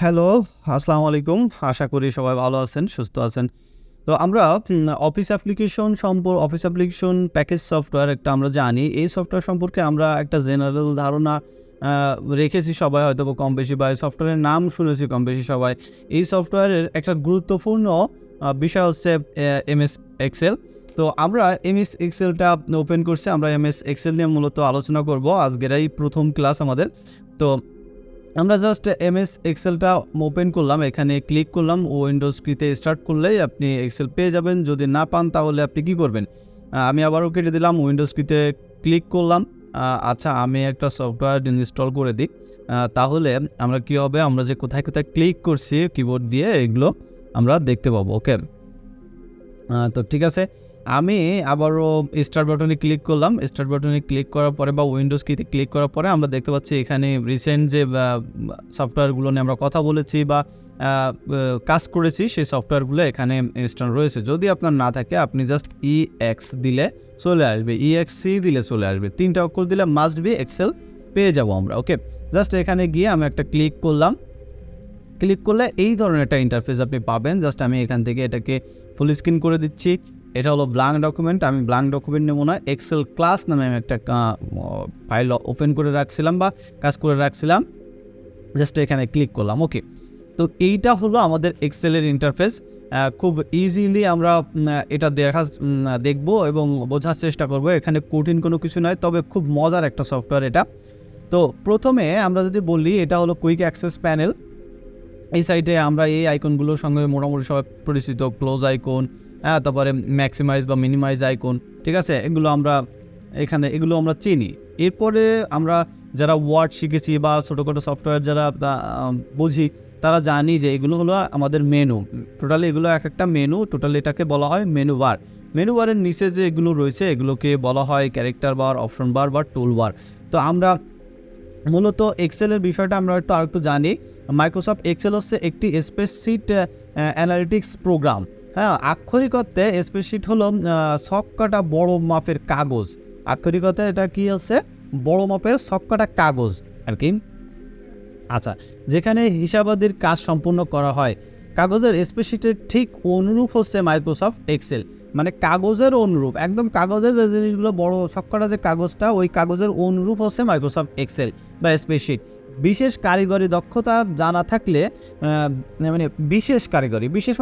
Hello, আসসালামু আলাইকুম। আশা করি সবাই ভালো আছেন, সুস্থ আছেন। তো আমরা অফিস অ্যাপ্লিকেশন প্যাকেজ সফটওয়্যার একটা আমরা জানি। এই সফটওয়্যার সম্পর্কে আমরা একটা জেনারেল ধারণা আ রেখেছি সবাই হয়তোবা কম বেশি, বা এই সফটওয়্যারের নাম শুনেছি কম বেশি সবাই। এই সফটওয়্যারের একটা গুরুত্বপূর্ণ বিষয় হচ্ছে এমএস এক্সেল। তো আমরা এমএস এক্সেলটা ওপেন করছি। আমরা এমএস এক্সেল নিয়ে মূলত আলোচনা করব। আজকের এই প্রথম ক্লাস আমাদের। তো আমরা জাস্ট এমএস এক্সেলটা ওপেন করলাম, এখানে ক্লিক করলাম, উইন্ডোজ কিতে স্টার্ট করলেই আপনি এক্সেল পেয়ে যাবেন। যদি না পান তাহলে আপনি কি করবেন? আমি আবারও কেটে দিলাম, উইন্ডোজ কিতে ক্লিক করলাম। আচ্ছা, আমি একটা সফটওয়্যার ইনস্টল করে দিই। তাহলে আমরা কি হবে, আমরা যে কোথায় কোথায় ক্লিক করছি কিবোর্ড দিয়ে এগুলো আমরা দেখতে পাবো। ওকে, তো ঠিক আছে, আমি আবারও স্টার্ট বাটনে ক্লিক করলাম। স্টার্ট বাটনে ক্লিক করার পরে বা উইন্ডোজ কিতে ক্লিক করার পরে আমরা দেখতে পাচ্ছি এখানে রিসেন্ট যে সফটওয়্যারগুলো নিয়ে আমরা কথা বলেছি বা কাজ করেছি সেই সফটওয়্যারগুলো এখানে ইনস্টল রয়েছে। যদি আপনার না থাকে আপনি জাস্ট EX দিলে চলে আসবে, EXC দিলে চলে আসবে, 3টা অক্ষর দিলে মাস্ট বি এক্সেল পেয়ে যাব আমরা। ওকে, জাস্ট এখানে গিয়ে আমি একটা ক্লিক করলাম। ক্লিক করলে এই ধরনের একটা ইন্টারফেস আপনি পাবেন। জাস্ট আমি এখান থেকে এটাকে ফুল স্ক্রিন করে দিচ্ছি। এটা হলো ব্ল্যাঙ্ক ডকুমেন্ট। আমি ব্ল্যাঙ্ক ডকুমেন্ট নেব না, এক্সেল ক্লাস নামে আমি একটা ফাইল ওপেন করে রাখছিলাম বা কাজ করে রাখছিলাম। জাস্ট এখানে ক্লিক করলাম। ওকে, তো এইটা হলো আমাদের এক্সেলের ইন্টারফেস। খুব ইজিলি আমরা এটা দেখব এবং বোঝার চেষ্টা করব। এখানে কঠিন কোনো কিছু নয়, তবে খুব মজার একটা সফটওয়্যার এটা। তো প্রথমে আমরা যদি বলি, এটা হলো কুইক অ্যাক্সেস প্যানেল। এই সাইটে আমরা এই আইকনগুলোর সঙ্গে মোটামুটি সবাই পরিচিত। ক্লোজ আইকন, তারপরে ম্যাক্সিমাইজ বা মিনিমাইজ আইকন, ঠিক আছে, এগুলো আমরা চিনি। এরপরে আমরা যারা ওয়ার্ড শিখেছি বা ছোটোখাটো সফটওয়্যার যারা বুঝি, তারা জানি যে এগুলো হলো আমাদের মেনু। টোটালি এগুলো এক একটা মেনু, টোটালি এটাকে বলা হয় মেনু বার। মেনু বারের নিচে যে এগুলো রয়েছে এগুলোকে বলা হয় ক্যারেক্টার বার, অপশন বার বা টুল বার। তো আমরা মূলত এক্সেলের বিষয়টা আমরা আরেকটু জানি। মাইক্রোসফট এক্সেল হচ্ছে একটি স্প্রেডশিট অ্যানালিটিক্স প্রোগ্রাম। হ্যাঁ, আক্ষরিক অর্থে স্প্রেডশিট হলো ছককাটা বড় মাপের কাগজ। আক্ষরিক অর্থে এটা কি হচ্ছে, বড় মাপের ছককাটা কাগজ আর কি। আচ্ছা, যেখানে হিসাবাদির কাজ সম্পূর্ণ করা হয়। কাগজের স্প্রেডশিটের ঠিক অনুরূপ হচ্ছে মাইক্রোসফট এক্সেল। মানে কাগজের অনুরূপ, একদম কাগজের যে জিনিসগুলো বড় ছক্কাটা যে কাগজটা, ওই কাগজের অনুরূপ হচ্ছে মাইক্রোসফট এক্সেল বা স্প্রেডশিট। বিশেষ কারিগরি দক্ষতা জানা থাকলে, মানে বিশেষ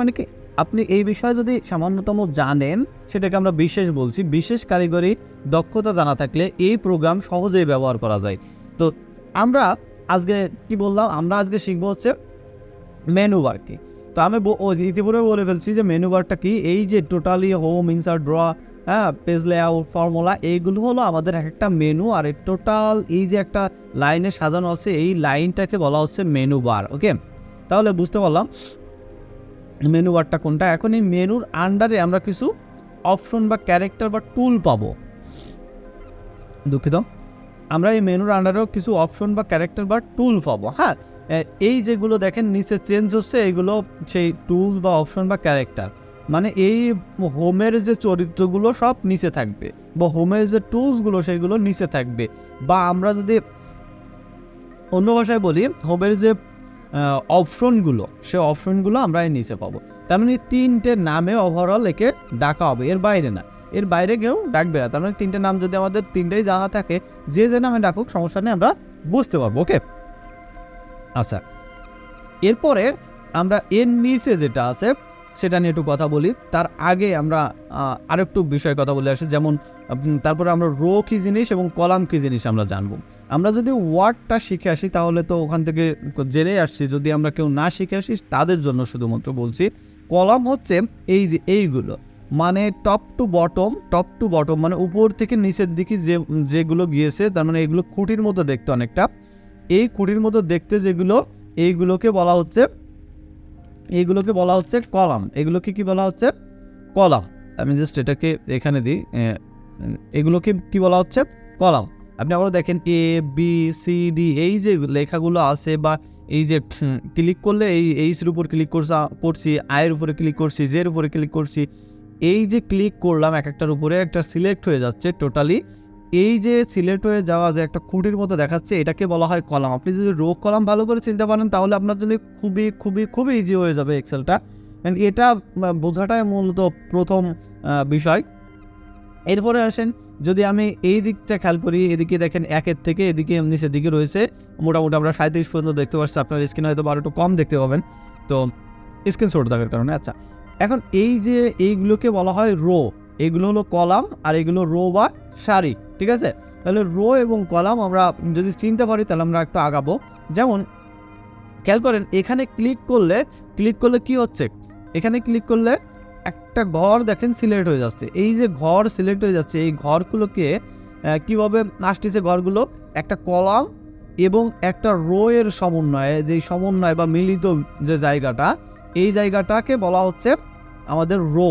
মানে কি, আপনি এই বিষয়ে যদি সামান্যতম জানেন সেটাকে আমরা বিশেষ বলছি। বিশেষ কারিগরি দক্ষতা জানা থাকলে এই প্রোগ্রাম সহজেই ব্যবহার করা যায়। তো আমরা আজকে কি বললাম, আমরা আজকে শিখবো হচ্ছে মেনু বার কি। তো আমি ইতিপূর্বে বলে ফেলছি যে মেনু বারটা কি। এই যে totally home, insert, draw, page layout, formula, এইগুলো হলো আমাদের এক একটা মেনু। আর এই টোটাল এই যে একটা লাইনে সাজানো আছে, এই লাইনটাকে বলা হচ্ছে মেনু বার। ওকে, তাহলে বুঝতে পারলাম মেনু বারটা কোনটা। এখন এই মেনুর আন্ডারে আমরা কিছু অপশন বা ক্যারেক্টার বা টুল পাবো। দুঃখিত, আমরা এই মেনুর আন্ডারেও কিছু অপশন বা ক্যারেক্টার বা টুল পাবো। হ্যাঁ, এই যেগুলো দেখেন নিচে চেঞ্জ হচ্ছে, এইগুলো সেই টুলস বা অপশন বা ক্যারেক্টার। মানে এই হোমের যে চরিত্রগুলো সব নিচে থাকবে, বা হোমের যে টুলসগুলো সেগুলো নিচে থাকবে। বা আমরা যদি অন্য ভাষায় বলি, হোমের যে অপশনগুলো, সে অপশনগুলো আমরা এই নিচে পাবো। তার মানে 3টে নামে ওভারঅল একে ডাকা হবে, এর বাইরে না। এর বাইরে কেউ ডাকবে না। তার মানে 3টে নাম যদি আমাদের 3টাই জানা থাকে, যে নামে ডাকুক সমস্যা নেই, আমরা বুঝতে পারবো। ওকে, আচ্ছা, এরপরে আমরা এর নিচে যেটা আছে সেটা নিয়ে একটু কথা বলি। তার আগে আমরা আরেকটু বিষয়ে কথা বলে আসি। যেমন তারপরে আমরা রো কী জিনিস এবং কলাম কী জিনিস আমরা জানবো। আমরা যদি ওয়ার্ডটা শিখে আসি তাহলে তো ওখান থেকে জেনে আসছি। যদি আমরা কেউ না শিখে আসি তাদের জন্য শুধুমাত্র বলছি, কলাম হচ্ছে এই যে এইগুলো, মানে টপ টু বটম, মানে উপর থেকে নিচের দিকে যেগুলো গিয়েছে, তার মানে এগুলো খুঁটির মতো দেখতে অনেকটা। এই খুঁটির মতো দেখতে যেগুলো, এইগুলোকে বলা হচ্ছে কলাম। এগুলোকে কি বলা হচ্ছে? কলাম। আমি জাস্ট এটাকে এখানে দিই, এগুলোকে কি বলা হচ্ছে? কলাম। আপনি আবার দেখেন ABCD, এই যে লেখাগুলো আছে, বা এই যে ক্লিক করলে এই এইচের উপর ক্লিক করছি, আয়ের উপরে ক্লিক করছি, জের উপরে ক্লিক করছি, এই যে ক্লিক করলাম এক একটার উপরে একটা সিলেক্ট হয়ে যাচ্ছে টোটালি এই যে সিলেক্ট হয়ে যাওয়া যে একটা খুঁটির মতো দেখাচ্ছে এটাকে বলা হয় কলাম। আপনি যদি রো কলাম ভালো করে চিনতে পারেন তাহলে আপনার জন্য খুবই খুবই খুবই ইজি হয়ে যাবে এক্সেলটা। অ্যান্ড এটা বোঝাটাই মূলত প্রথম বিষয়। এরপরে আসেন, যদি আমি এই দিকটা খেয়াল করি, এদিকে দেখেন 1 থেকে এদিকে নিচের দিকে রয়েছে মোটামুটি আমরা 37 পর্যন্ত দেখতে পাচ্ছি। আপনার স্ক্রিনে হয়তো একটু কম দেখতে পাবেন, তো স্ক্রিনশট থাকার কারণে। আচ্ছা, এখন এই যে এইগুলোকে বলা হয় রো, এগুলো হলো কলাম আর এগুলো রো বা সারি, ঠিক আছে? তাহলে রো এবং কলাম আমরা যদি চিনতে পারি তাহলে আমরা একটু আগাবো। যেমন খেয়াল করেন, এখানে ক্লিক করলে কি হচ্ছে, এখানে ক্লিক করলে একটা ঘর দেখেন সিলেক্ট হয়ে যাচ্ছে। এই যে ঘর সিলেক্ট হয়ে যাচ্ছে, এই ঘরগুলোকে কীভাবে আসতেছে, ঘরগুলো একটা কলাম এবং একটা রো এর সমন্বয়ে, যেই সমন্বয় বা মিলিত যে জায়গাটা, এই জায়গাটাকে বলা হচ্ছে আমাদের রো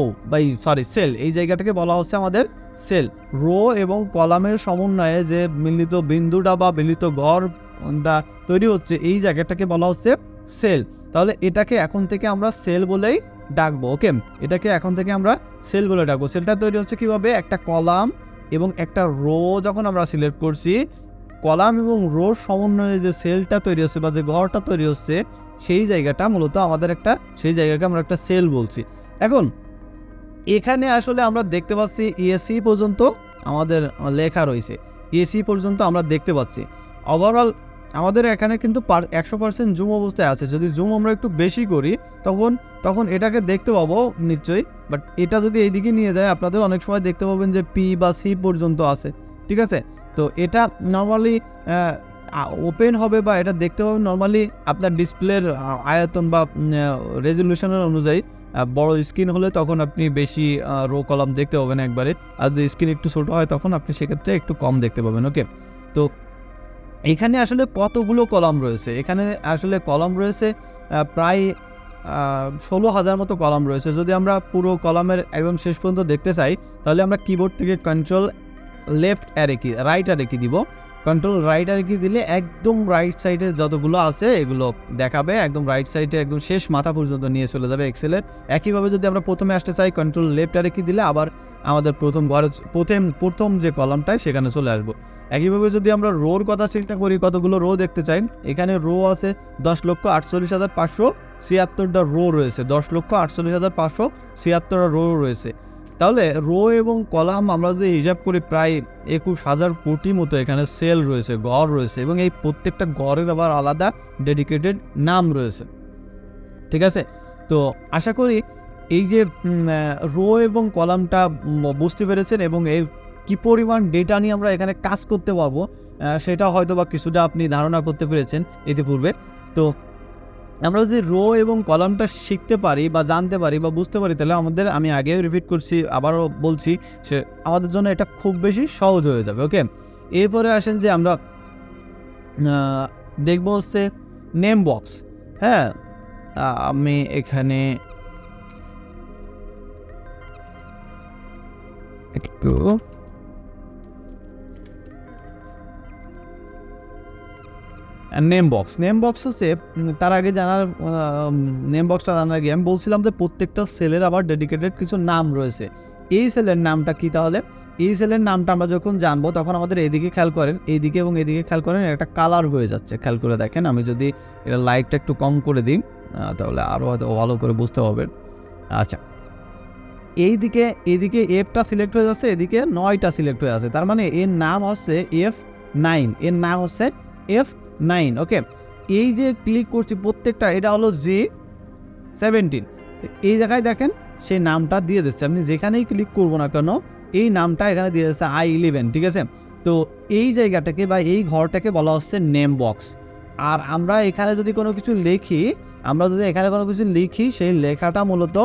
সেল। এই জায়গাটাকে বলা হচ্ছে আমাদের সেল। রো এবং কলামের সমন্বয়ে যে মিলিত বিন্দুটা বা মিলিত ঘরটা তৈরি হচ্ছে, এই জায়গাটাকে বলা হচ্ছে সেল। তাহলে এটাকে এখন থেকে আমরা সেল বলেই ডাকবো। ওকে, এটাকে এখন থেকে আমরা সেল বলে ডাকবো। সেলটা তৈরি হচ্ছে কিভাবে, একটা কলাম এবং একটা রো যখন আমরা সিলেক্ট করছি, কলাম এবং রো সমন্বয়ে যে সেলটা তৈরি হচ্ছে বা যে ঘরটা তৈরি হচ্ছে, সেই জায়গাটা মূলত আমাদের সেই জায়গাকে আমরা একটা সেল বলছি। এখন এখানে আসলে আমরা দেখতে পাচ্ছি এসি পর্যন্ত আমাদের লেখা রয়েছে, এসি পর্যন্ত আমরা দেখতে পাচ্ছি। ওভারঅল আমাদের এখানে কিন্তু 100% জুম অবস্থায় আছে। যদি জুম আমরা একটু বেশি করি তখন এটাকে দেখতে পাবো নিশ্চয়ই, বাট এটা যদি এইদিকে নিয়ে যায় আপনাদের অনেক সময় দেখতে পাবেন যে পি বা সি পর্যন্ত আছে, ঠিক আছে? তো এটা নর্মালি ওপেন হবে বা এটা দেখতে পাবেন নর্মালি আপনার ডিসপ্লের আয়তন বা রেজলিউশনের অনুযায়ী। বড় স্ক্রিন হলে তখন আপনি বেশি রো কলাম দেখতে পাবেন একবারে, আর যদি স্ক্রিন একটু ছোটো হয় তখন আপনি সেক্ষেত্রে একটু কম দেখতে পাবেন। ওকে, তো এখানে আসলে কতগুলো কলাম রয়েছে, এখানে আসলে কলাম রয়েছে প্রায় 16,000 মতো কলাম রয়েছে। যদি আমরা পুরো কলামের একদম শেষ পর্যন্ত দেখতে চাই তাহলে আমরা কিবোর্ড থেকে কন্ট্রোল লেফট অ্যারো কি, রাইট অ্যারো কি দিব। কন্ট্রোল রাইট অ্যারো কি দিলে একদম রাইট সাইডে যতগুলো আছে এগুলো দেখাবে, একদম রাইট সাইডে একদম শেষ মাথা পর্যন্ত নিয়ে চলে যাবে এক্সেলের। একইভাবে যদি আমরা প্রথমে আসতে চাই, কন্ট্রোল লেফট অ্যারো কি দিলে আবার আমাদের প্রথম যে কলামটায় সেখানে চলে আসবো। একইভাবে যদি আমরা রোর কথা চিন্তা করি, কতগুলো রো দেখতে চাই, এখানে রো আছে 10,48,576টা রো রয়েছে, 10,48,576টা রো রয়েছে। তাহলে রো এবং কলাম আমরা যদি হিসাব করি প্রায় 21,000 কোটি মতো এখানে সেল রয়েছে, ঘর রয়েছে, এবং এই প্রত্যেকটা ঘরের আবার আলাদা ডেডিকেটেড নাম রয়েছে, ঠিক আছে? তো আশা করি এই যে রো এবং কলামটা বুঝতে পেরেছেন এবং এর কী পরিমাণ ডেটা নিয়ে আমরা এখানে কাজ করতে পারবো সেটা হয়তো বা কিছুটা আপনি ধারণা করতে পেরেছেন ইতিপূর্বে। তো আমরা যদি রো এবং কলামটা শিখতে পারি বা জানতে পারি বা বুঝতে পারি তাহলে আমি আগেও রিপিট করছি, আবারও বলছি, সে আমাদের জন্য এটা খুব বেশি সহজ হয়ে যাবে। ওকে, এরপরে আসেন যে আমরা দেখবো হচ্ছে নেম বক্স। হ্যাঁ, আমি এখানে একটু নেম বক্স হচ্ছে, তার আগে নেম বক্সটা জানার আগে আমি বলছিলাম যে প্রত্যেকটা সেলের আবার ডেডিকেটেড কিছু নাম রয়েছে। এই সেলের নামটা কি, তাহলে এই সেলের নামটা আমরা যখন জানবো তখন আমাদের এদিকে খেয়াল করেন, এইদিকে এবং এদিকে খেয়াল করেন, একটা কালার হয়ে যাচ্ছে। খেয়াল করে দেখেন, আমি যদি এটা লাইটটা একটু কম করে দিই তাহলে আরও হয়তো ভালো করে বুঝতে পারবেন। আচ্ছা, এইদিকে এফটা সিলেক্ট হয়ে যাচ্ছে, এদিকে 9টা সিলেক্ট হয়ে আছে, তার মানে এর নাম হচ্ছে F9, এর নাম হচ্ছে F9। ওকে, এই যে ক্লিক করছি প্রত্যেকটা, এটা হলো G17, এই জায়গায় দেখেন সেই নামটা দিয়ে দিচ্ছে। আপনি যেখানেই ক্লিক করবো না কেন এই নামটা এখানে দিয়ে দিচ্ছে I11, ঠিক আছে? তো এই জায়গাটাকে বা এই ঘরটাকে বলা হচ্ছে নেম বক্স। আর আমরা এখানে যদি কোনো কিছু লিখি, সেই লেখাটা মূলত,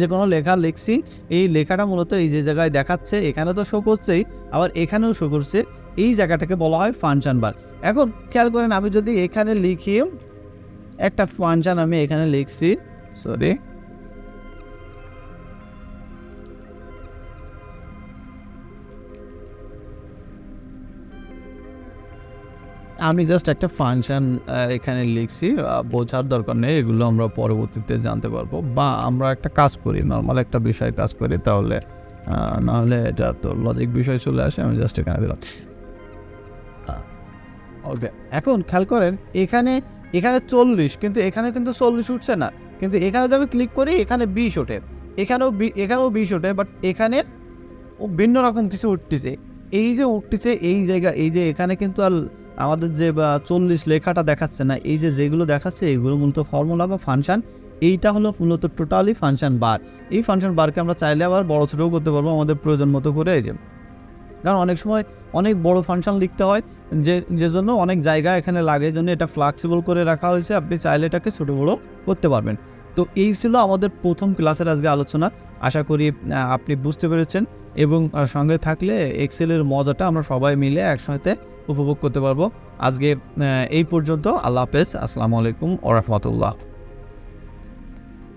যে কোনো লেখা লিখছি, এই লেখাটা মূলত এই যে জায়গায় দেখাচ্ছে এখানে তো শো করছেই, আবার এখানেও শো করছে, এই জায়গাটাকে বলা হয় ফাংশন বার। এখন খেয়াল করেন, আমি যদি এখানে লিখি একটা ফাংশন, আমি এখানে লিখছি, আমি জাস্ট একটা ফাংশন এখানে লিখছি, বোঝার দরকার নেই, এগুলো আমরা পরবর্তীতে জানতে পারবো। বা আমরা একটা কাজ করি, নর্মাল একটা বিষয় কাজ করি, তাহলে নাহলে এটা তো লজিক বিষয় চলে আসে, আমি জাস্ট এখানে দিলাম। ওকে, এখন খেয়াল করেন এখানে 40, কিন্তু এখানে কিন্তু 40 উঠছে না, কিন্তু এখানে যদি আমি ক্লিক করি এখানে 20 ওঠে, এখানেও 20 ওঠে, বাট এখানে ভিন্ন রকম কিছু উঠতেছে। এই যে উঠতেছে এই জায়গা, এই যে এখানে কিন্তু আর আমাদের যে 40 লেখাটা দেখাচ্ছে না, এই যে যেগুলো দেখাচ্ছে এগুলো মূলত ফর্মুলা বা ফাংশন। এইটা হলো মূলত টোটালি ফাংশন বার। এই ফাংশন বারকে আমরা চাইলে আবার বড় ছোটও করতে পারবো আমাদের প্রয়োজন মতো করে। এই যে কারণ অনেক সময় অনেক বড় ফাংশন লিখতে হয়, যে জন্য অনেক জায়গা এখানে লাগে, জন্য এটা ফ্লেক্সিবল করে রাখা হয়েছে, আপনি চাইলে এটাকে ছোটো বড়ো করতে পারবেন। তো এই ছিল আমাদের প্রথম ক্লাসের আজকে আলোচনা। আশা করি আপনি বুঝতে পেরেছেন, এবং সঙ্গে থাকলে এক্সেলের মজাটা আমরা সবাই মিলে একসাথে উপভোগ করতে পারবো। আজকে এই পর্যন্ত। আল্লাহ হাফেজ, আসসালামু আলাইকুম ওয়া রাহমাতুল্লাহ।